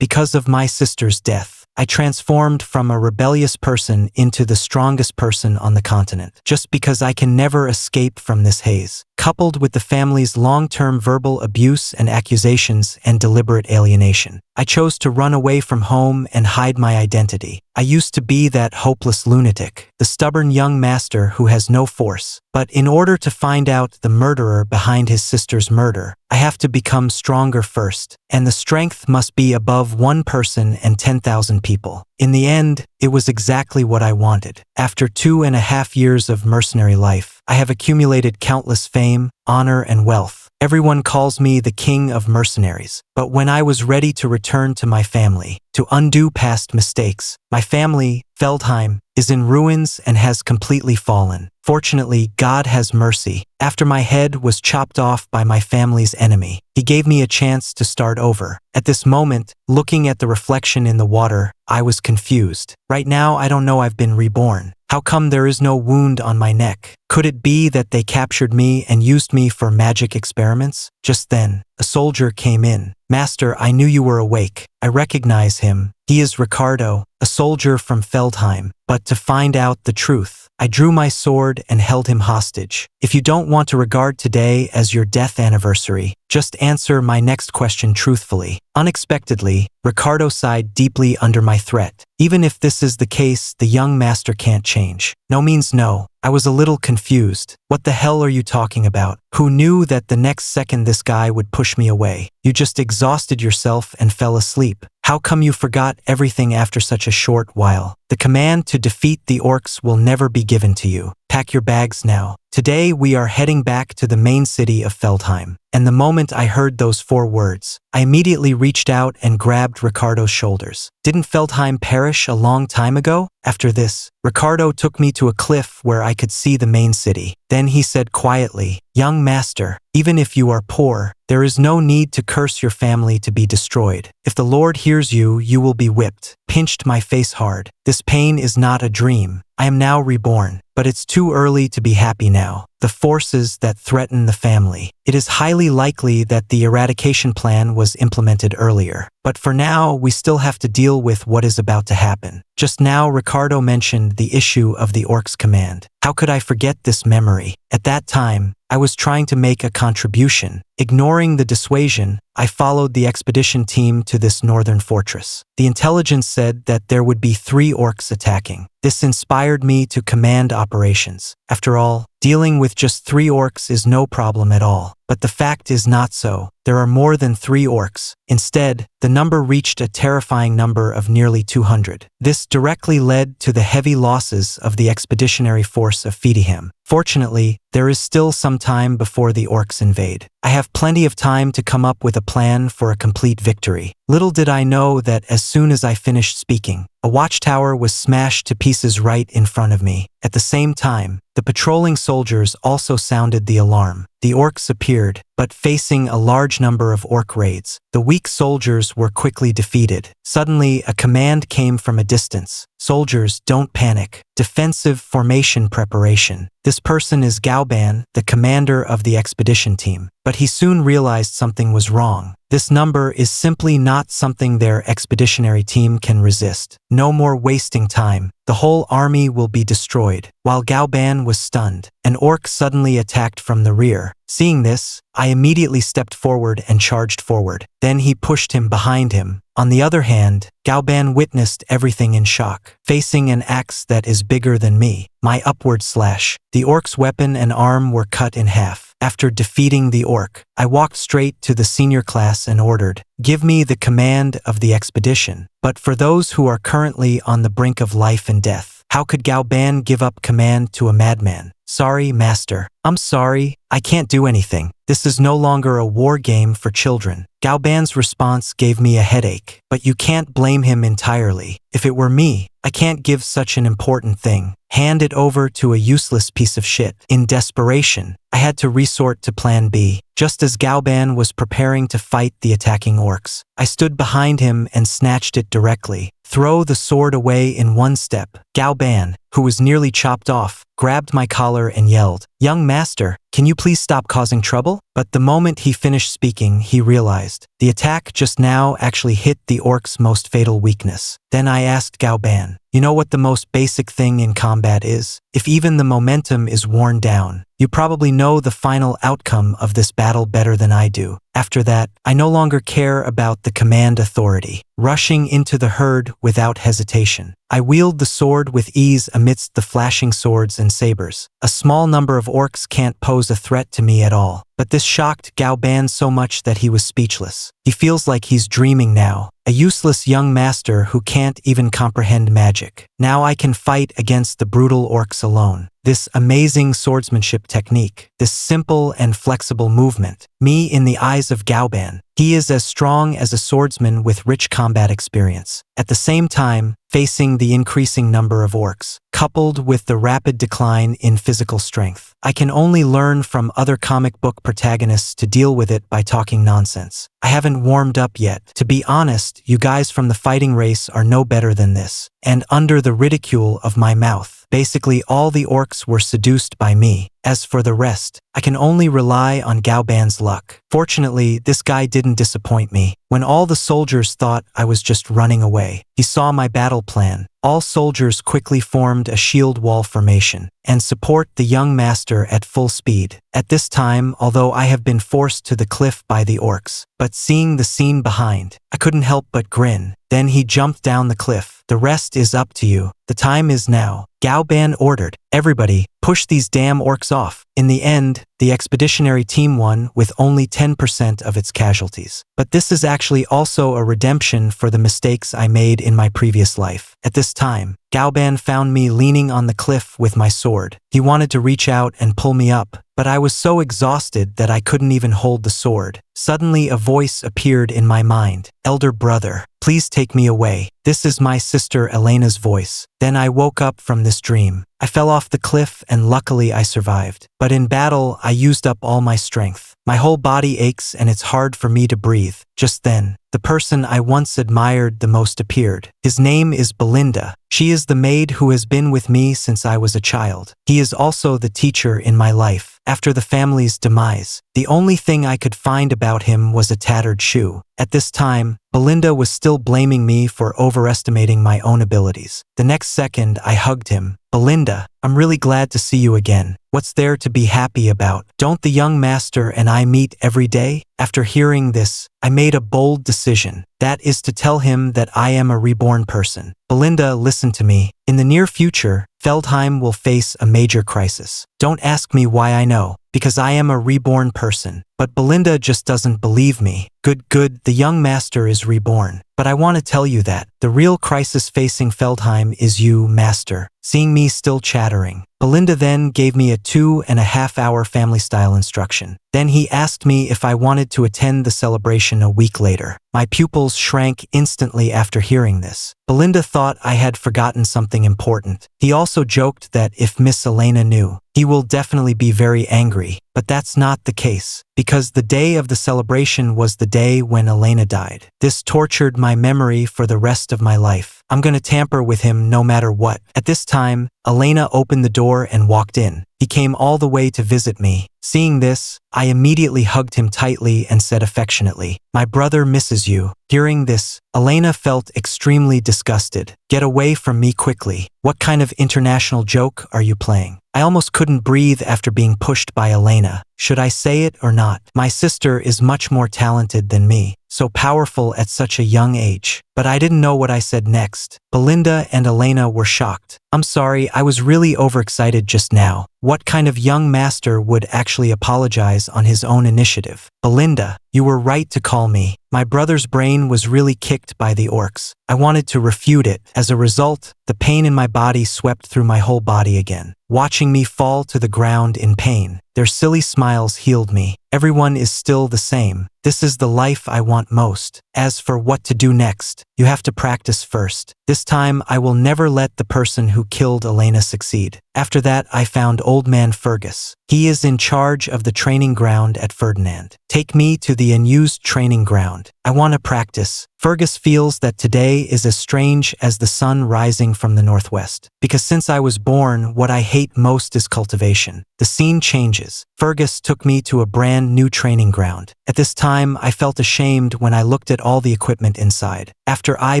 Because of my sister's death, I transformed from a rebellious person into the strongest person on the continent, just because I can never escape from this haze. Coupled with the family's long-term verbal abuse and accusations and deliberate alienation, I chose to run away from home and hide my identity. I used to be that hopeless lunatic, the stubborn young master who has no force. But in order to find out the murderer behind his sister's murder, I have to become stronger first, and the strength must be above one person and 10,000 people. In the end, it was exactly what I wanted. After 2.5 years of mercenary life, I have accumulated countless fame, honor, and wealth. Everyone calls me the king of mercenaries. But when I was ready to return to my family, to undo past mistakes, my family, Feldheim, is in ruins and has completely fallen. Fortunately, God has mercy. After my head was chopped off by my family's enemy, he gave me a chance to start over. At this moment, looking at the reflection in the water, I was confused. Right now, I don't know I've been reborn. How come there is no wound on my neck? Could it be that they captured me and used me for magic experiments? Just then, a soldier came in. Master, I knew you were awake. I recognize him. He is Ricardo, a soldier from Feldheim. But to find out the truth, I drew my sword and held him hostage. If you don't want to regard today as your death anniversary, just answer my next question truthfully. Unexpectedly, Ricardo sighed deeply under my threat. Even if this is the case, the young master can't change. No means no. I was a little confused. What the hell are you talking about? Who knew that the next second this guy would push me away? You just exhausted yourself and fell asleep. How come you forgot everything after such a short while? The command to defeat the orcs will never be given to you. Pack your bags now. Today we are heading back to the main city of Feldheim. And the moment I heard those 4 words, I immediately reached out and grabbed Ricardo's shoulders. Didn't Feldheim perish a long time ago? After this, Ricardo took me to a cliff where I could see the main city. Then he said quietly, "Young master, even if you are poor, there is no need to curse your family to be destroyed. If the Lord hears you, you will be whipped." Pinched my face hard. This pain is not a dream. I am now reborn. But it's too early to be happy now. The forces that threaten the family. It is highly likely that the eradication plan was implemented earlier. But for now, we still have to deal with what is about to happen. Just now, Ricardo mentioned the issue of the orcs command. How could I forget this memory? At that time, I was trying to make a contribution. Ignoring the dissuasion, I followed the expedition team to this northern fortress. The intelligence said that there would be 3 orcs attacking. This inspired me to command operations. After all, dealing with just 3 orcs is no problem at all. But the fact is not so. There are more than 3 orcs. Instead, the number reached a terrifying number of nearly 200. This directly led to the heavy losses of the expeditionary force of Feldheim. Fortunately, there is still some time before the orcs invade. I have plenty of time to come up with a plan for a complete victory. Little did I know that as soon as I finished speaking, a watchtower was smashed to pieces right in front of me. At the same time, the patrolling soldiers also sounded the alarm. The orcs appeared, but facing a large number of orc raids. The weak soldiers were quickly defeated. Suddenly, a command came from a distance. "Soldiers, don't panic. Defensive formation preparation." This person is Gaoban, the commander of the expedition team. But he soon realized something was wrong. This number is simply not something their expeditionary team can resist. No more wasting time. The whole army will be destroyed. While Gaoban was stunned, an orc suddenly attacked from the rear. Seeing this, I immediately stepped forward and charged forward. Then he pushed him behind him. On the other hand, Gaoban witnessed everything in shock, facing an axe that is bigger than me. My upward slash. The orc's weapon and arm were cut in half. After defeating the orc, I walked straight to the senior class and ordered, "Give me the command of the expedition." But for those who are currently on the brink of life and death, how could Gaoban give up command to a madman? "Sorry, master. I'm sorry. I can't do anything. This is no longer a war game for children." Gaoban's response gave me a headache. But you can't blame him entirely. If it were me, I can't give such an important thing. Hand it over to a useless piece of shit. In desperation, I had to resort to plan B. Just as Gaoban was preparing to fight the attacking orcs, I stood behind him and snatched it directly. Throw the sword away in one step. Gao Ban, who was nearly chopped off, grabbed my collar and yelled, "Young master, can you please stop causing trouble?" But the moment he finished speaking, he realized the attack just now actually hit the orc's most fatal weakness. Then I asked Gao Ban, "You know what the most basic thing in combat is? If even the momentum is worn down, you probably know the final outcome of this battle better than I do. After that, I no longer care about the command authority." Rushing into the herd without hesitation, I wield the sword with ease amidst the flashing swords and sabers. A small number of orcs can't pose a threat to me at all. But this shocked Gao Ban so much that he was speechless. He feels like he's dreaming now, a useless young master who can't even comprehend magic. Now I can fight against the brutal orcs alone. This amazing swordsmanship technique, this simple and flexible movement, me in the eyes of Gao Ban. He is as strong as a swordsman with rich combat experience. At the same time, facing the increasing number of orcs, coupled with the rapid decline in physical strength, I can only learn from other comic book protagonists to deal with it by talking nonsense. I haven't warmed up yet. To be honest, you guys from the fighting race are no better than this. And under the ridicule of my mouth, basically all the orcs were seduced by me. As for the rest, I can only rely on Gao Ban's luck. Fortunately, this guy didn't disappoint me. When all the soldiers thought I was just running away, he saw my battle plan. All soldiers quickly formed a shield wall formation and support the young master at full speed. At this time, although I have been forced to the cliff by the orcs, but seeing the scene behind, I couldn't help but grin. Then he jumped down the cliff. "The rest is up to you. The time is now," Gao Ban ordered. "Everybody, push these damn orcs off." In the end, the expeditionary team won with only 10% of its casualties. But this is actually also a redemption for the mistakes I made in my previous life. At this time, Gao Ban found me leaning on the cliff with my sword. He wanted to reach out and pull me up, but I was so exhausted that I couldn't even hold the sword. Suddenly a voice appeared in my mind. "Elder brother, please take me away." This is my sister Elena's voice. Then I woke up from this dream. I fell off the cliff and luckily I survived. But in battle, I used up all my strength. My whole body aches and it's hard for me to breathe. Just then, the person I once admired the most appeared. His name is Belinda. She is the maid who has been with me since I was a child. He is also the teacher in my life. After the family's demise, the only thing I could find about him was a tattered shoe. At this time, Belinda was still blaming me for overestimating my own abilities. The next second, I hugged him. "Belinda, I'm really glad to see you again. What's there to be happy about? Don't the young master and I meet every day?" After hearing this, I made a bold decision. That is to tell him that I am a reborn person. "Belinda, listen to me. In the near future, Feldheim will face a major crisis. Don't ask me why I know, because I am a reborn person." But Belinda just doesn't believe me. Good, the young master is reborn. But I want to tell you that the real crisis facing Feldheim is you, master. Seeing me still chattering, Belinda then gave me a 2.5-hour family-style instruction. Then he asked me if I wanted to attend the celebration a week later. My pupils shrank instantly after hearing this. Belinda thought I had forgotten something important. He also joked that if Miss Elena knew, he will definitely be very angry. But that's not the case, because the day of the celebration was the day when Elena died. This tortured my memory for the rest of my life. I'm gonna tamper with him no matter what. At this time, Elena opened the door and walked in. He came all the way to visit me. Seeing this, I immediately hugged him tightly and said affectionately, "My brother misses you." Hearing this, Elena felt extremely disgusted. "Get away from me quickly. What kind of international joke are you playing?" I almost couldn't breathe after being pushed by Elena. Should I say it or not? My sister is much more talented than me, so powerful at such a young age. But I didn't know what I said next. Belinda and Elena were shocked. "I'm sorry, I was really overexcited just now. What kind of young master would actually apologize on his own initiative?" "Belinda, you were right to call me. My brother's brain was really kicked by the orcs. I wanted to refute it. As a result, the pain in my body swept through my whole body again. Watching me fall to the ground in pain, their silly smiles healed me. Everyone is still the same. This is the life I want most. As for what to do next, You have to practice first. This time, I will never let the person who killed Elena succeed. After that, I found Old Man Fergus. He is in charge of the training ground at Ferdinand. Take me to the unused training ground. I want to practice. Fergus feels that today is as strange as the sun rising from the northwest. Because since I was born, what I hate most is cultivation. The scene changes. Fergus took me to a brand new training ground. At this time, I felt ashamed when I looked at all the equipment inside. After I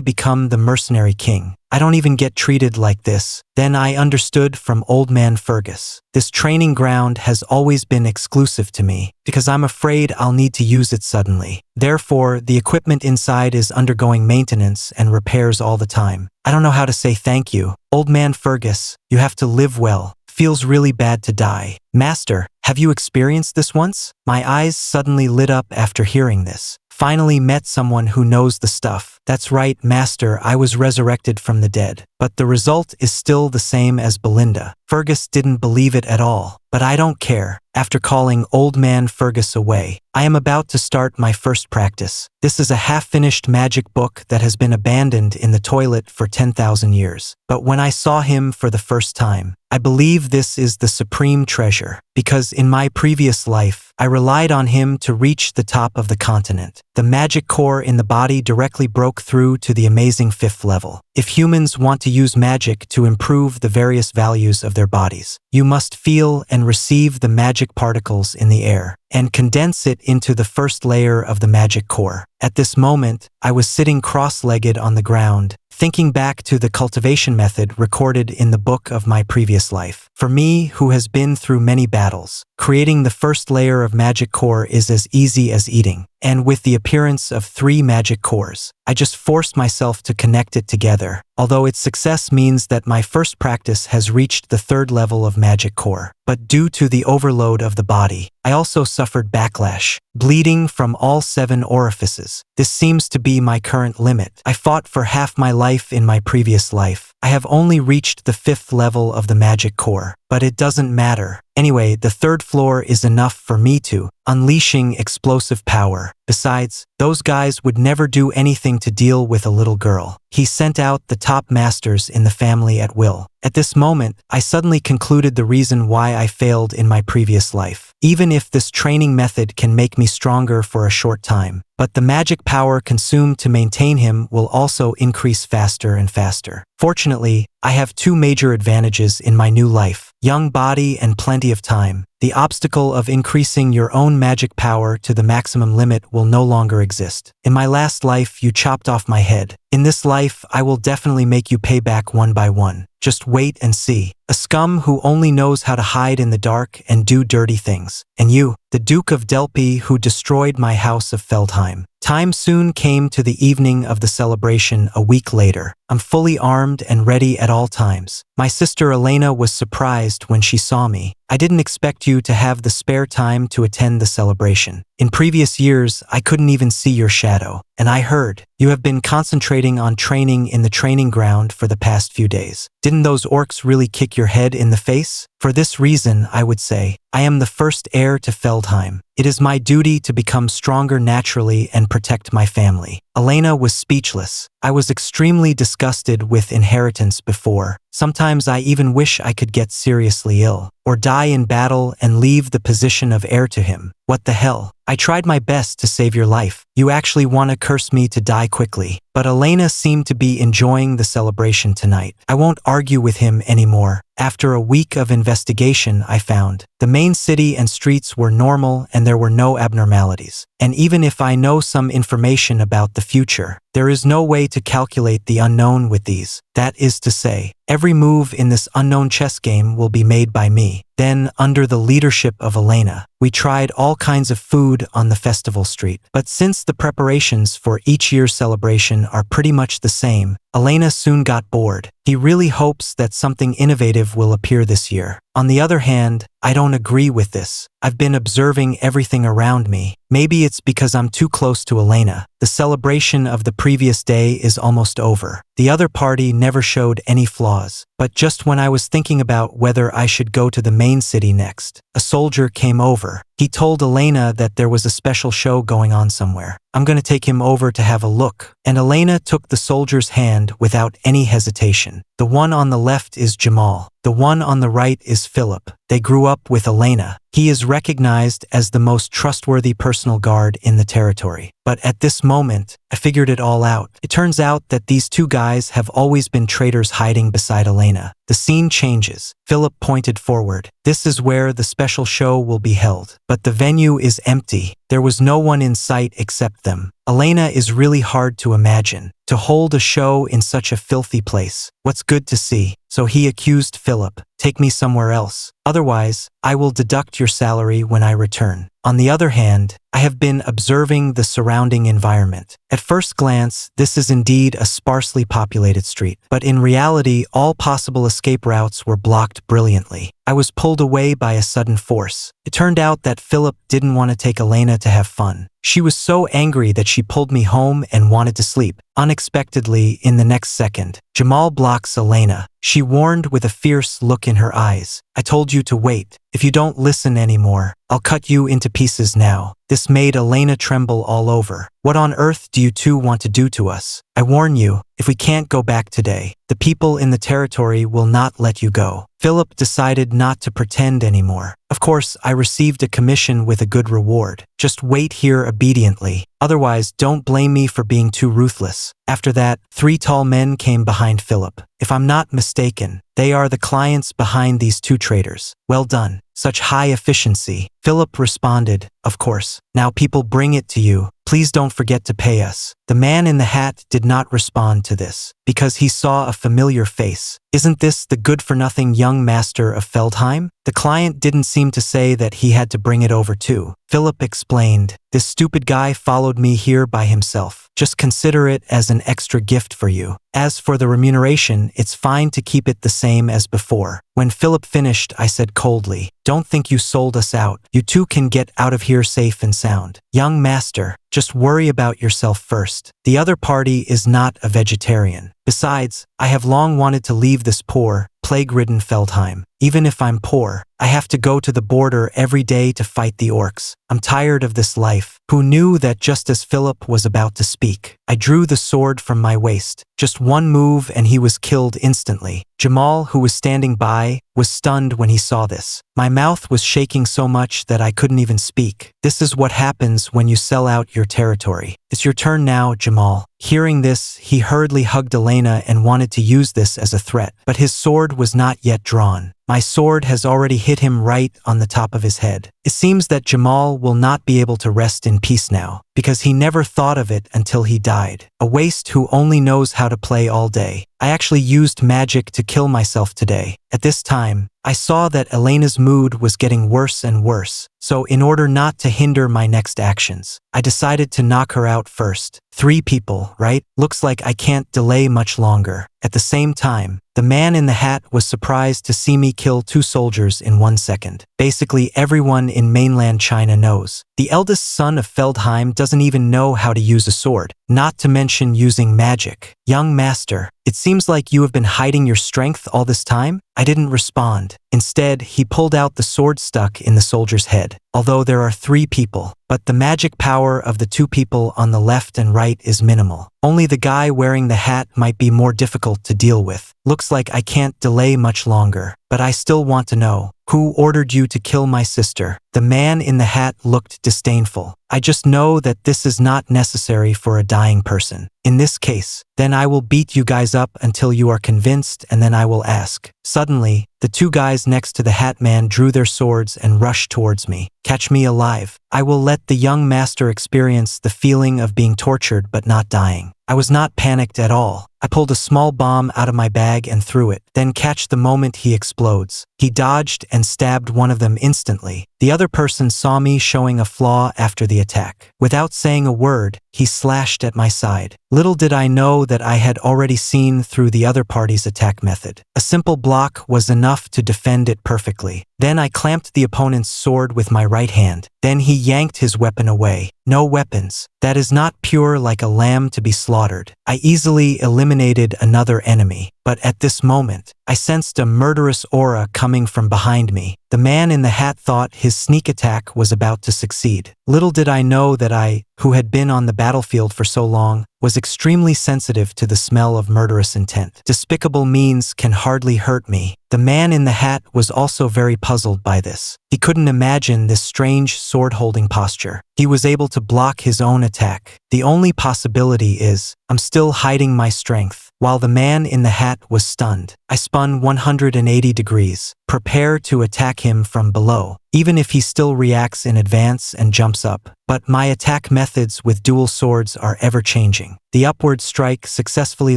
become the mercenary king, I don't even get treated like this. Then I understood from Old Man Fergus. This training ground has always been exclusive to me, because I'm afraid I'll need to use it suddenly. Therefore, the equipment inside is undergoing maintenance and repairs all the time. I don't know how to say thank you. Old Man Fergus, you have to live well. Feels really bad to die. Master, have you experienced this once? My eyes suddenly lit up after hearing this. Finally met someone who knows the stuff. That's right, Master, I was resurrected from the dead. But the result is still the same as Belinda. Fergus didn't believe it at all. But I don't care. After calling Old Man Fergus away, I am about to start my first practice. This is a half-finished magic book that has been abandoned in the toilet for 10,000 years. But when I saw him for the first time, I believe this is the supreme treasure, because in my previous life, I relied on him to reach the top of the continent. The magic core in the body directly broke through to the amazing 5th level. If humans want to use magic to improve the various values of their bodies, you must feel and receive the magic particles in the air and condense it into the first layer of the magic core. At this moment, I was sitting cross-legged on the ground, thinking back to the cultivation method recorded in the book of my previous life. For me, who has been through many battles, creating the first layer of magic core is as easy as eating. And with the appearance of 3 magic cores, I just forced myself to connect it together, although its success means that my first practice has reached the 3rd level of magic core. But due to the overload of the body, I also suffered backlash, bleeding from all 7 orifices. This seems to be my current limit. I fought for half my life in my previous life. I have only reached the 5th level of the magic core, but it doesn't matter. Anyway, the 3rd floor is enough for me to unleashing explosive power. Besides, those guys would never do anything to deal with a little girl. He sent out the top masters in the family at will. At this moment, I suddenly concluded the reason why I failed in my previous life. Even if this training method can make me stronger for a short time, but the magic power consumed to maintain him will also increase faster and faster. Fortunately, I have 2 major advantages in my new life: young body and plenty of time. The obstacle of increasing your own magic power to the maximum limit will no longer exist. In my last life, you chopped off my head. In this life, I will definitely make you pay back one by one. Just wait and see. A scum who only knows how to hide in the dark and do dirty things. And you, the Duke of Delphi who destroyed my house of Feldheim. Time soon came to the evening of the celebration a week later. I'm fully armed and ready at all times. My sister Elena was surprised when she saw me. I didn't expect you to have the spare time to attend the celebration. In previous years, I couldn't even see your shadow. And I heard you have been concentrating on training in the training ground for the past few days. Didn't those orcs really kick your head in the face? For this reason, I would say, I am the first heir to Feldheim. It is my duty to become stronger naturally and protect my family. Elena was speechless. I was extremely disgusted with inheritance before. Sometimes I even wish I could get seriously ill, or die in battle and leave the position of heir to him. What the hell? I tried my best to save your life. You actually want to curse me to die quickly. But Elena seemed to be enjoying the celebration tonight. I won't argue with him anymore. After a week of investigation, I found the main city and streets were normal and there were no abnormalities. And even if I know some information about the future, there is no way to calculate the unknown with these. That is to say, every move in this unknown chess game will be made by me. Then, under the leadership of Elena, we tried all kinds of food on the festival street. But since the preparations for each year's celebration are pretty much the same, Elena soon got bored. He really hopes that something innovative will appear this year. On the other hand, I don't agree with this. I've been observing everything around me. Maybe it's because I'm too close to Elena. The celebration of the previous day is almost over. The other party never showed any flaws. But just when I was thinking about whether I should go to the main city next, a soldier came over. He told Elena that there was a special show going on somewhere. I'm gonna take him over to have a look. And Elena took the soldier's hand without any hesitation. The one on the left is Jamal. The one on the right is Philip. They grew up with Elena. He is recognized as the most trustworthy personal guard in the territory. But at this moment, I figured it all out. It turns out that these two guys have always been traitors hiding beside Elena. The scene changes. Philip pointed forward. This is where the special show will be held. But the venue is empty. There was no one in sight except them. Elena is really hard to imagine. To hold a show in such a filthy place. What's good to see? So he accused Philip. Take me somewhere else. Otherwise, I will deduct your salary when I return. On the other hand, I have been observing the surrounding environment. At first glance, this is indeed a sparsely populated street, but in reality, all possible escape routes were blocked brilliantly. I was pulled away by a sudden force. It turned out that Philip didn't want to take Elena to have fun. She was so angry that she pulled me home and wanted to sleep. Unexpectedly, in the next second, Jamal blocks Elena. She warned with a fierce look in her eyes. I told you to wait. If you don't listen anymore, I'll cut you into pieces now. This made Elena tremble all over. What on earth do you two want to do to us? I warn you, if we can't go back today, the people in the territory will not let you go. Philip decided not to pretend anymore. Of course, I received a commission with a good reward. Just wait here obediently. Otherwise, don't blame me for being too ruthless. After that, 3 tall men came behind Philip. If I'm not mistaken, they are the clients behind these 2 traitors. Well done. Such high efficiency. Philip responded, of course. Now people bring it to you. Please don't forget to pay us. The man in the hat did not respond to this, because he saw a familiar face. Isn't this the good-for-nothing young master of Feldheim? The client didn't seem to say that he had to bring it over too. Philip explained, this stupid guy followed me here by himself. Just consider it as an extra gift for you. As for the remuneration, it's fine to keep it the same as before. When Philip finished, I said coldly, don't think you sold us out. You two can get out of here safe and sound. Young master, just worry about yourself first. The other party is not a vegetarian. Besides, I have long wanted to leave this poor, plague-ridden Feldheim. Even if I'm poor, I have to go to the border every day to fight the orcs. I'm tired of this life. Who knew that just as Philip was about to speak, I drew the sword from my waist. Just one move and he was killed instantly. Jamal, who was standing by, was stunned when he saw this. My mouth was shaking so much that I couldn't even speak. This is what happens when you sell out your territory. It's your turn now, Jamal. Hearing this, he hurriedly hugged Elena and wanted to use this as a threat, but his sword was not yet drawn. My sword has already hit him right on the top of his head. It seems that Jamal will not be able to rest in peace now, because he never thought of it until he died. A waste who only knows how to play all day. I actually used magic to kill myself today. At this time, I saw that Elena's mood was getting worse and worse, so in order not to hinder my next actions, I decided to knock her out first. 3 people, right? Looks like I can't delay much longer. At the same time, the man in the hat was surprised to see me kill 2 soldiers in 1 second. Basically, everyone in mainland China knows. The eldest son of Feldheim doesn't even know how to use a sword, not to mention using magic. Young master, it seems like you have been hiding your strength all this time? I didn't respond. Instead, he pulled out the sword stuck in the soldier's head. Although there are 3 people, but the magic power of the 2 people on the left and right is minimal. Only the guy wearing the hat might be more difficult to deal with. Looks like I can't delay much longer, but I still want to know, who ordered you to kill my sister? The man in the hat looked disdainful. I just know that this is not necessary for a dying person. In this case, then I will beat you guys up until you are convinced, and then I will ask. Suddenly, the 2 guys next to the hat man drew their swords and rushed towards me. Catch me alive. I will let the young master experience the feeling of being tortured but not dying. I was not panicked at all. I pulled a small bomb out of my bag and threw it, then catch the moment he explodes. He dodged and stabbed one of them instantly. The other person saw me showing a flaw after the attack. Without saying a word, he slashed at my side. Little did I know that I had already seen through the other party's attack method. A simple block was enough to defend it perfectly. Then I clamped the opponent's sword with my right hand. Then he yanked his weapon away. No weapons. That is not pure like a lamb to be slaughtered. I easily eliminated another enemy, but but at this moment, I sensed a murderous aura coming from behind me. The man in the hat thought his sneak attack was about to succeed. Little did I know that I, who had been on the battlefield for so long, was extremely sensitive to the smell of murderous intent. Despicable means can hardly hurt me. The man in the hat was also very puzzled by this. He couldn't imagine this strange sword-holding posture. He was able to block his own attack. The only possibility is, I'm still hiding my strength. While the man in the hat was stunned, I spun 180 degrees. Prepare to attack him from below, even if he still reacts in advance and jumps up. But my attack methods with dual swords are ever-changing. The upward strike successfully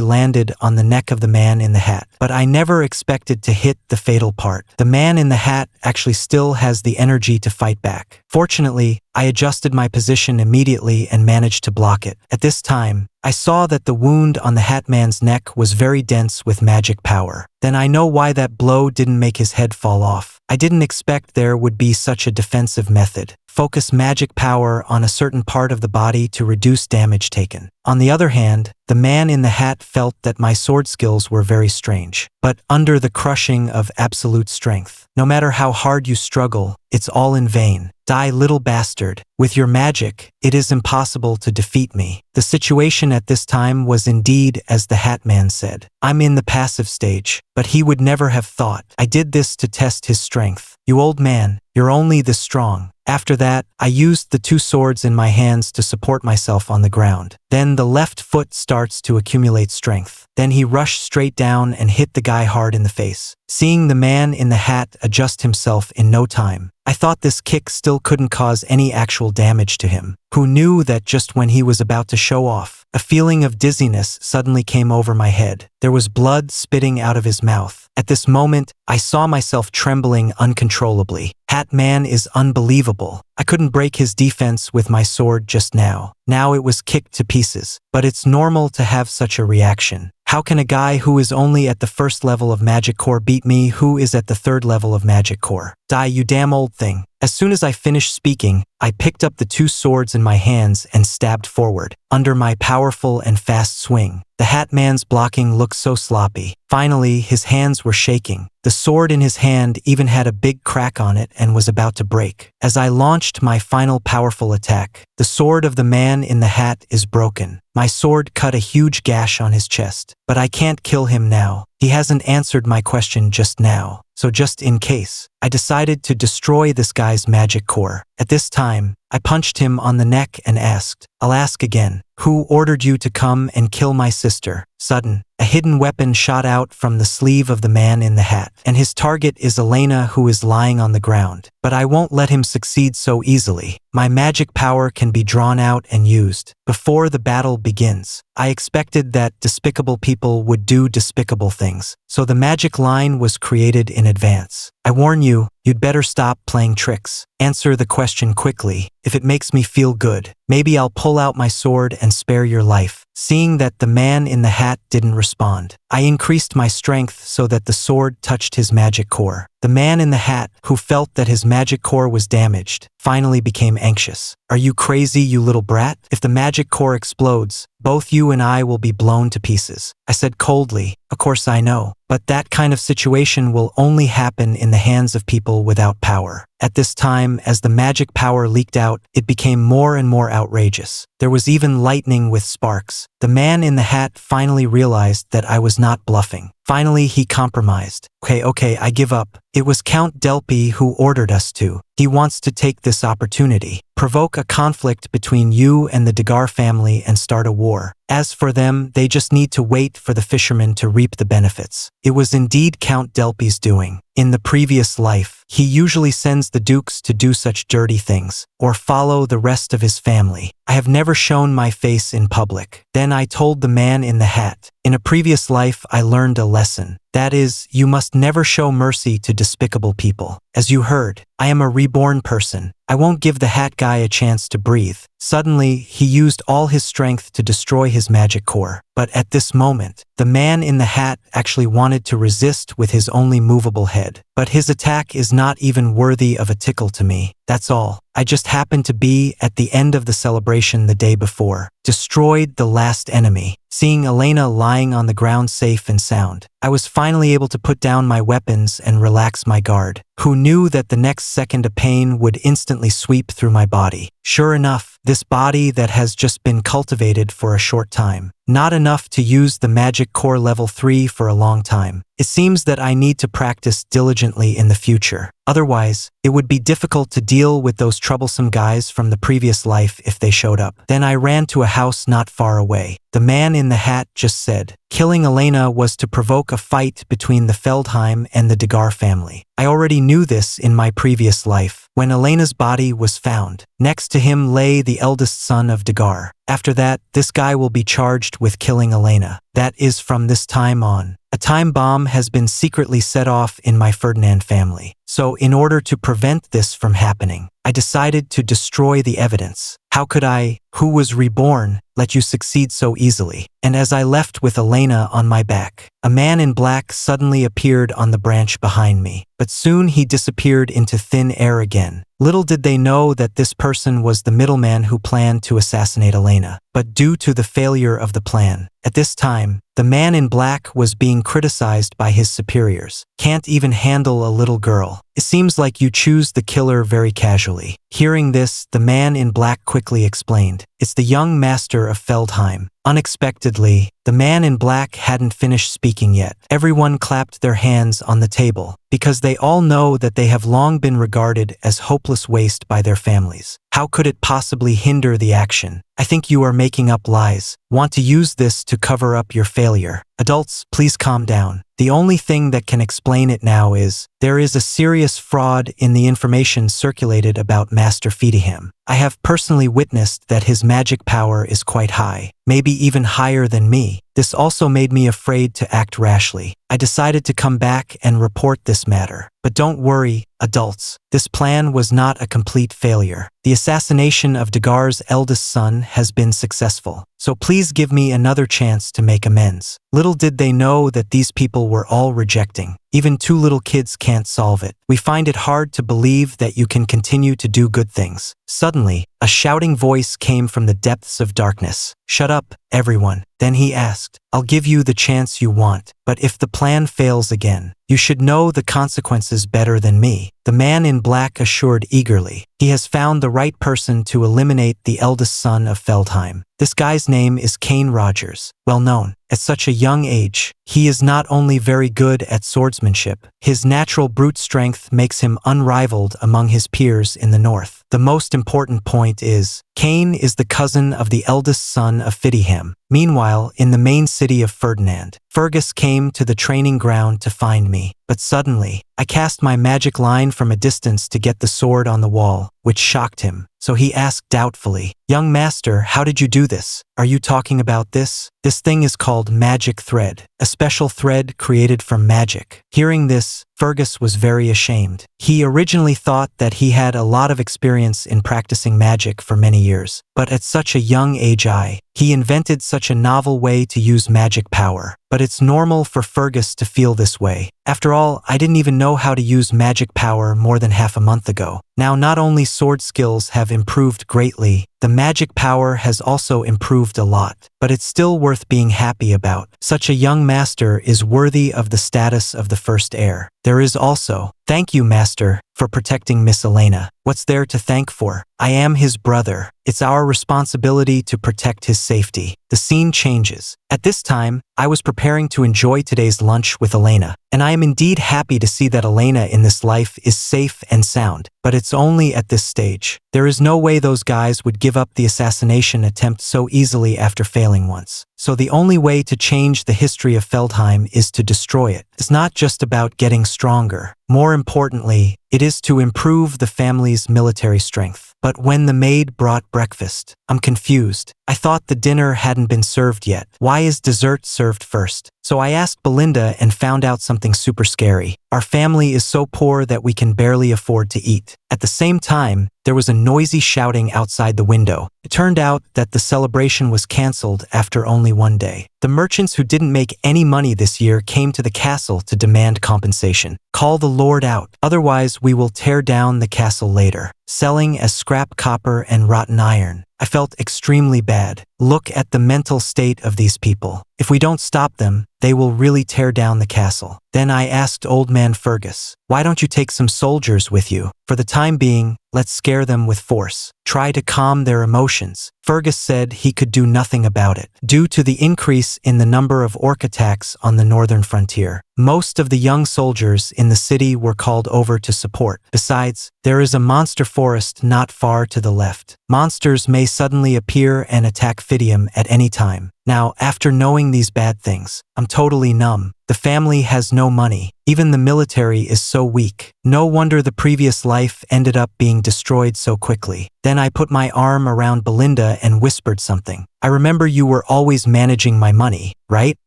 landed on the neck of the man in the hat, but I never expected to hit the fatal part. The man in the hat actually still has the energy to fight back. Fortunately, I adjusted my position immediately and managed to block it. At this time, I saw that the wound on the hat man's neck was very dense with magic power. Then I know why that blow didn't make his head fall off. I didn't expect there would be such a defensive method. Focus magic power on a certain part of the body to reduce damage taken. On the other hand, the man in the hat felt that my sword skills were very strange. But under the crushing of absolute strength, no matter how hard you struggle, it's all in vain. Die, little bastard. With your magic, it is impossible to defeat me. The situation at this time was indeed as the hat man said. I'm in the passive stage, but he would never have thought I did this to test his strength. You old man, you're only this strong. After that, I used the two swords in my hands to support myself on the ground. Then the left foot starts to accumulate strength. Then he rushed straight down and hit the guy hard in the face. Seeing the man in the hat adjust himself in no time, I thought this kick still couldn't cause any actual damage to him. Who knew that just when he was about to show off, a feeling of dizziness suddenly came over my head. There was blood spitting out of his mouth. At this moment, I saw myself trembling uncontrollably. Hat man is unbelievable. I couldn't break his defense with my sword just now. Now it was kicked to pieces. But it's normal to have such a reaction. How can a guy who is only at the first level of magic core beat me who is at the third level of magic core? Die, you damn old thing. As soon as I finished speaking, I picked up the two swords in my hands and stabbed forward. Under my powerful and fast swing, the hat man's blocking looked so sloppy. Finally, his hands were shaking. The sword in his hand even had a big crack on it and was about to break. As I launched my final powerful attack, the sword of the man in the hat is broken. My sword cut a huge gash on his chest. But I can't kill him now. He hasn't answered my question just now. So just in case, I decided to destroy this guy's magic core. At this time, I punched him on the neck and asked, I'll ask again, who ordered you to come and kill my sister? Sudden, a hidden weapon shot out from the sleeve of the man in the hat, and his target is Elena, who is lying on the ground. But I won't let him succeed so easily. My magic power can be drawn out and used. Before the battle begins, I expected that despicable people would do despicable things, so the magic line was created in advance. I warn you, you'd better stop playing tricks. Answer the question quickly. If it makes me feel good, maybe I'll pull out my sword and spare your life. Seeing that the man in the hat didn't respond, I increased my strength so that the sword touched his magic core. The man in the hat, who felt that his magic core was damaged, finally became anxious. Are you crazy, you little brat? If the magic core explodes, both you and I will be blown to pieces. I said coldly, of course I know, but that kind of situation will only happen in the hands of people without power. At this time, as the magic power leaked out, it became more and more outrageous. There was even lightning with sparks. The man in the hat finally realized that I was not bluffing. Finally, he compromised. Okay, I give up. It was Count Delpy who ordered us to. He wants to take this opportunity, provoke a conflict between you and the Degar family and start a war. As for them, they just need to wait for the fishermen to reap the benefits. It was indeed Count Delpy's doing. In the previous life, he usually sends the dukes to do such dirty things, or follow the rest of his family. I have never shown my face in public. Then I told the man in the hat, in a previous life I learned a lesson. That is, you must never show mercy to despicable people. As you heard, I am a reborn person. I won't give the hat guy a chance to breathe. Suddenly, he used all his strength to destroy his magic core. But at this moment, the man in the hat actually wanted to resist with his only movable head. But his attack is not even worthy of a tickle to me. That's all. I just happened to be at the end of the celebration the day before. Destroyed the last enemy. Seeing Elena lying on the ground safe and sound, I was finally able to put down my weapons and relax my guard. Who knew that the next second a pain would instantly sweep through my body? Sure enough, this body that has just been cultivated for a short time. Not enough to use the magic core level 3 for a long time. It seems that I need to practice diligently in the future. Otherwise, it would be difficult to deal with those troublesome guys from the previous life if they showed up. Then I ran to a house not far away. The man in the hat just said, killing Elena was to provoke a fight between the Feldheim and the Degar family. I already knew this in my previous life, when Elena's body was found. Next to him lay the eldest son of Degar. After that, this guy will be charged with killing Elena. That is from this time on. A time bomb has been secretly set off in my Ferdinand family. So in order to prevent this from happening, I decided to destroy the evidence. How could I, who was reborn, let you succeed so easily? And as I left with Elena on my back, a man in black suddenly appeared on the branch behind me. But soon he disappeared into thin air again. Little did they know that this person was the middleman who planned to assassinate Elena. But due to the failure of the plan, at this time, the man in black was being criticized by his superiors. Can't even handle a little girl. It seems like you choose the killer very casually. Hearing this, the man in black quickly explained, "It's the young master of Feldheim." Unexpectedly, the man in black hadn't finished speaking yet. Everyone clapped their hands on the table, because they all know that they have long been regarded as hopeless waste by their families. How could it possibly hinder the action? I think you are making up lies. Want to use this to cover up your failure. Adults, please calm down. The only thing that can explain it now is, there is a serious fraud in the information circulated about Master Fidiham. I have personally witnessed that his magic power is quite high, maybe even higher than me. This also made me afraid to act rashly. I decided to come back and report this matter. But don't worry, adults. This plan was not a complete failure. The assassination of Degar's eldest son has been successful. So please give me another chance to make amends. Little did they know that these people were all rejecting. Even 2 little kids can't solve it. We find it hard to believe that you can continue to do good things. Suddenly, a shouting voice came from the depths of darkness. "Shut up, everyone." Then he asked, "I'll give you the chance you want, but if the plan fails again, you should know the consequences better than me." The man in black assured eagerly, he has found the right person to eliminate the eldest son of Feldheim. This guy's name is Cain Rogers, well known. At such a young age, he is not only very good at swordsmanship, his natural brute strength makes him unrivaled among his peers in the north. The most important point is, Cain is the cousin of the eldest son of Fidiham. Meanwhile, in the main city of Ferdinand, Fergus came to the training ground to find me. But suddenly, I cast my magic line from a distance to get the sword on the wall, which shocked him. So he asked doubtfully, "Young master, how did you do this? Are you talking about this? This thing is called magic thread, a special thread created from magic." Hearing this, Fergus was very ashamed. He originally thought that he had a lot of experience in practicing magic for many years, but at such a young age he invented such a novel way to use magic power. But it's normal for Fergus to feel this way. After all, I didn't even know how to use magic power more than half a month ago. Now not only sword skills have improved greatly, the magic power has also improved a lot. But it's still worth being happy about. Such a young master is worthy of the status of the first heir. There is also, "Thank you, master, for protecting Miss Elena." What's there to thank for? I am his brother. It's our responsibility to protect his safety. The scene changes. At this time, I was preparing to enjoy today's lunch with Elena, and I am indeed happy to see that Elena in this life is safe and sound. But it's only at this stage. There is no way those guys would give up the assassination attempt so easily after failing once. So the only way to change the history of Feldheim is to destroy it. It's not just about getting stronger. More importantly, it is to improve the family's military strength. But when the maid brought breakfast, I'm confused. I thought the dinner hadn't been served yet. Why is dessert served first? So I asked Belinda and found out something super scary. Our family is so poor that we can barely afford to eat. At the same time, there was a noisy shouting outside the window. It turned out that the celebration was cancelled after only one day. The merchants who didn't make any money this year came to the castle to demand compensation. Call the Lord out, otherwise we will tear down the castle later, selling as scrap copper and rotten iron. I felt extremely bad. Look at the mental state of these people. If we don't stop them, they will really tear down the castle. Then I asked Old Man Fergus, why don't you take some soldiers with you? For the time being, let's scare them with force. Try to calm their emotions. Fergus said he could do nothing about it. Due to the increase in the number of orc attacks on the northern frontier, most of the young soldiers in the city were called over to support. Besides, there is a monster forest not far to the left. Monsters may suddenly appear and attack Fidium at any time. Now, after knowing these bad things, I'm totally numb. The family has no money. Even the military is so weak. No wonder the previous life ended up being destroyed so quickly. Then I put my arm around Belinda and whispered something. I remember you were always managing my money, right?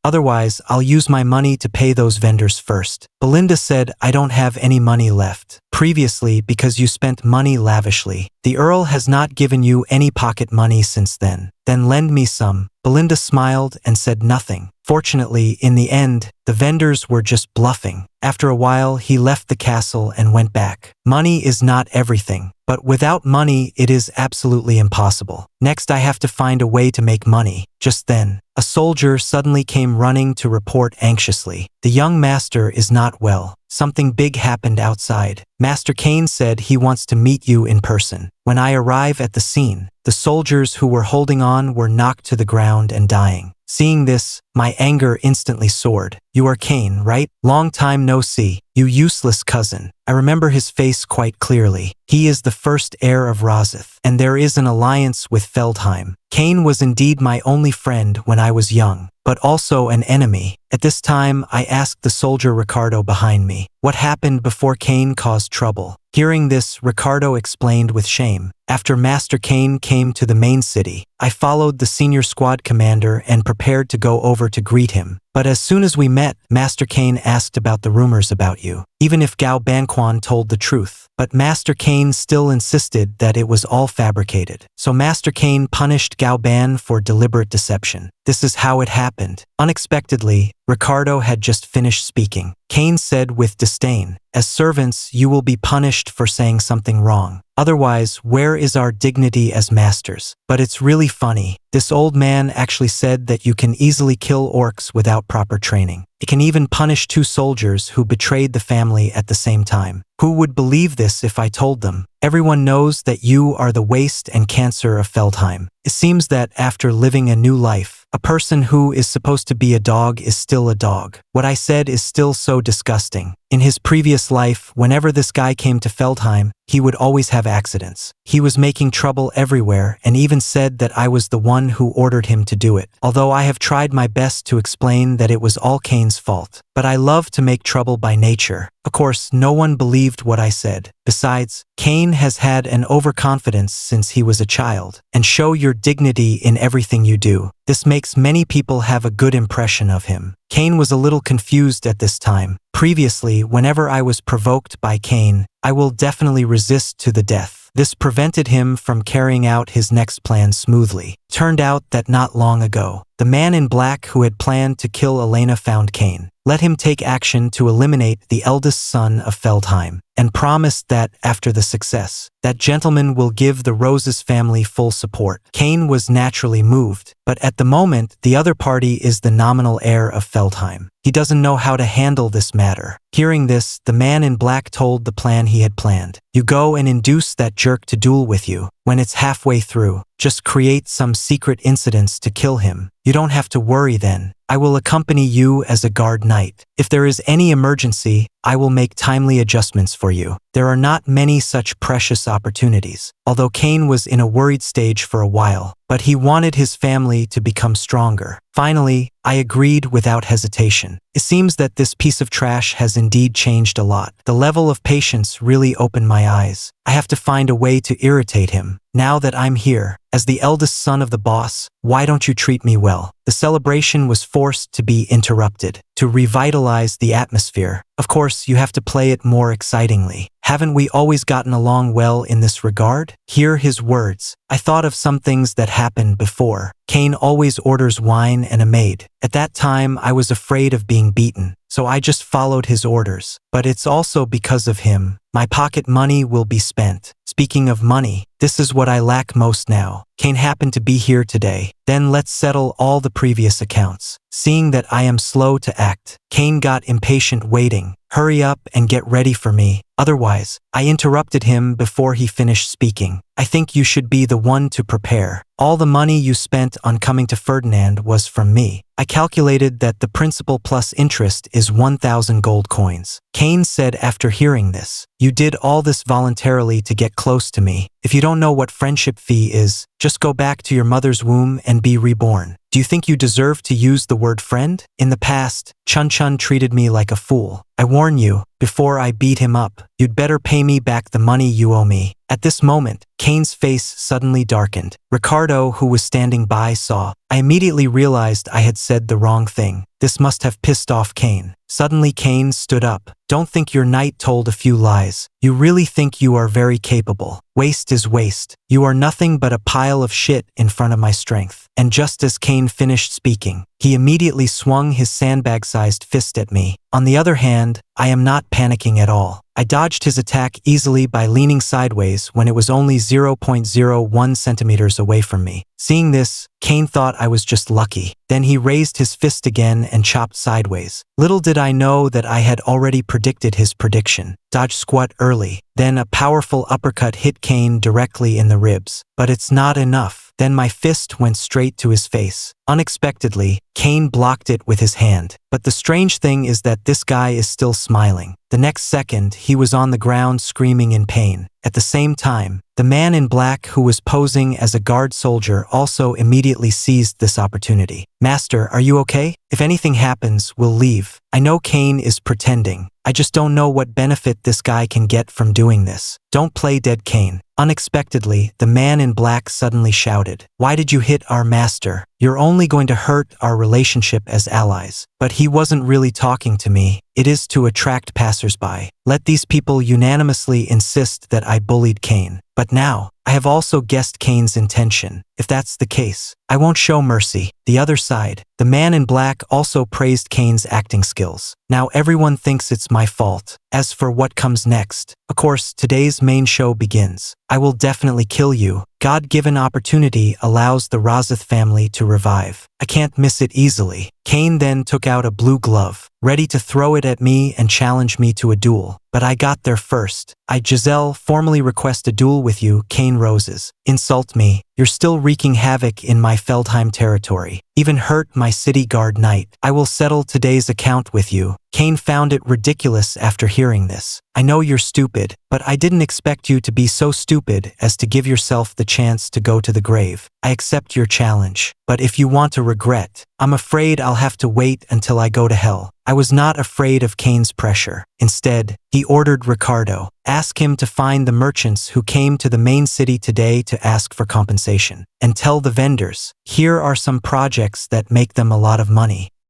Otherwise, I'll use my money to pay those vendors first. Belinda said, I don't have any money left. Previously, because you spent money lavishly. The Earl has not given you any pocket money since then. Then lend me some. Belinda smiled and said nothing. Fortunately, in the end, the vendors were just bluffing. After a while, he left the castle and went back. Money is not everything, but without money, it is absolutely impossible. Next, I have to find a way to make money. Just then, a soldier suddenly came running to report anxiously. The young master is not well. Something big happened outside. Master Kane said he wants to meet you in person. When I arrive at the scene, the soldiers who were holding on were knocked to the ground and dying. Seeing this, my anger instantly soared. You are Kane, right? Long time no see. You useless cousin. I remember his face quite clearly. He is the first heir of Rozeth, and there is an alliance with Feldheim. Kane was indeed my only friend when I was young, but also an enemy. At this time, I asked the soldier Ricardo behind me, what happened before Kane caused trouble? Hearing this, Ricardo explained with shame. After Master Kane came to the main city, I followed the senior squad commander and prepared to go over to greet him. But as soon as we met, Master Kane asked about the rumors about you, even if Gao Banquan told the truth. But Master Kane still insisted that it was all fabricated. So Master Kane punished Gao Ban for deliberate deception. This is how it happened. Unexpectedly, Ricardo had just finished speaking. Kane said with disdain, as servants, you will be punished for saying something wrong. Otherwise, where is our dignity as masters? But it's really funny. This old man actually said that you can easily kill orcs without proper training. It can even punish 2 soldiers who betrayed the family at the same time. Who would believe this if I told them? Everyone knows that you are the waste and cancer of Feldheim. It seems that after living a new life, a person who is supposed to be a dog is still a dog. What I said is still so disgusting. In his previous life, whenever this guy came to Feldheim, he would always have accidents. He was making trouble everywhere and even said that I was the one who ordered him to do it. Although I have tried my best to explain that it was all Kane's fault. But I love to make trouble by nature. Of course, no one believed what I said. Besides, Kane has had an overconfidence since he was a child. And show your dignity in everything you do. This makes many people have a good impression of him. Kane was a little confused at this time. Previously, whenever I was provoked by Kane, I will definitely resist to the death. This prevented him from carrying out his next plan smoothly. Turned out that not long ago, the man in black who had planned to kill Elena found Kane, let him take action to eliminate the eldest son of Feldheim, and promised that, after the success, that gentleman will give the Roses family full support. Kane was naturally moved, but at the moment, the other party is the nominal heir of Feldheim. He doesn't know how to handle this matter. Hearing this, the man in black told the plan he had planned. You go and induce that jerk to duel with you. When it's halfway through, just create some secret incidents to kill him. You don't have to worry then. I will accompany you as a guard knight. If there is any emergency, I will make timely adjustments for you. There are not many such precious opportunities. Although Kane was in a worried stage for a while, but he wanted his family to become stronger. Finally, I agreed without hesitation. It seems that this piece of trash has indeed changed a lot. The level of patience really opened my eyes. I have to find a way to irritate him. Now that I'm here, as the eldest son of the boss, Why don't you treat me well? The celebration was forced to be interrupted. To revitalize the atmosphere, of course, you have to play it more excitingly. Haven't we always gotten along well in this regard? Hear his words. I thought of some things that happened before. Cain always orders wine and a maid. At that time, I was afraid of being beaten, so I just followed his orders. But it's also because of him. My pocket money will be spent. Speaking of money, this is what I lack most now. Cain happened to be here today. Then let's settle all the previous accounts. Seeing that I am slow to act, Cain got impatient waiting. Hurry up and get ready for me. Otherwise, I interrupted him before he finished speaking. I think you should be the one to prepare. All the money you spent on coming to Ferdinand was from me. I calculated that the principal plus interest is 1,000 gold coins. Cain said after hearing this, you did all this voluntarily to get close to me. If you don't know what friendship fee is, just go back to your mother's womb and be reborn. Do you think you deserve to use the word friend? In the past, Chun treated me like a fool. I warn you, before I beat him up, you'd better pay me back the money you owe me. At this moment, Cain's face suddenly darkened. Ricardo, who was standing by, saw. I immediately realized I had said the wrong thing. This must have pissed off Cain. Suddenly Cain stood up. Don't think your knight told a few lies. You really think you are very capable. Waste is waste. You are nothing but a pile of shit in front of my strength. And just as Cain finished speaking, he immediately swung his sandbag-sized fist at me. On the other hand, I am not panicking at all. I dodged his attack easily by leaning sideways when it was only 0.01 centimeters away from me. Seeing this, Cain thought I was just lucky. Then he raised his fist again and chopped sideways. Little did I know that I had already predicted his prediction. Dodge squat early. Then a powerful uppercut hit Cain directly in the ribs. But it's not enough. Then my fist went straight to his face. Unexpectedly, Cain blocked it with his hand. But the strange thing is that this guy is still smiling. The next second, he was on the ground screaming in pain. At the same time, the man in black who was posing as a guard soldier also immediately seized this opportunity. Master, are you okay? If anything happens, we'll leave. I know Cain is pretending. I just don't know what benefit this guy can get from doing this. Don't play dead, Cain. Unexpectedly, the man in black suddenly shouted, "Why did you hit our master? You're only going to hurt our relationship as allies." But he wasn't really talking to me. It is to attract passersby. Let these people unanimously insist that I bullied Cain. But now, I have also guessed Cain's intention. If that's the case, I won't show mercy. The other side, the man in black also praised Cain's acting skills. Now everyone thinks it's my fault. As for what comes next, of course, today's main show begins. I will definitely kill you. God-given opportunity allows the Razith family to revive. I can't miss it easily. Cain then took out a blue glove, ready to throw it at me and challenge me to a duel. But I got there first. Giselle, formally request a duel with you, Cain Roses. Insult me. You're still wreaking havoc in my Feldheim territory. Even hurt my city guard knight. I will settle today's account with you. Cain found it ridiculous after hearing this. I know you're stupid, but I didn't expect you to be so stupid as to give yourself the chance to go to the grave. I accept your challenge, but if you want to regret, I'm afraid I'll have to wait until I go to hell. I was not afraid of Cain's pressure. Instead, he ordered Ricardo, ask him to find the merchants who came to the main city today to ask for compensation, and tell the vendors, here are some projects that make them a lot of money.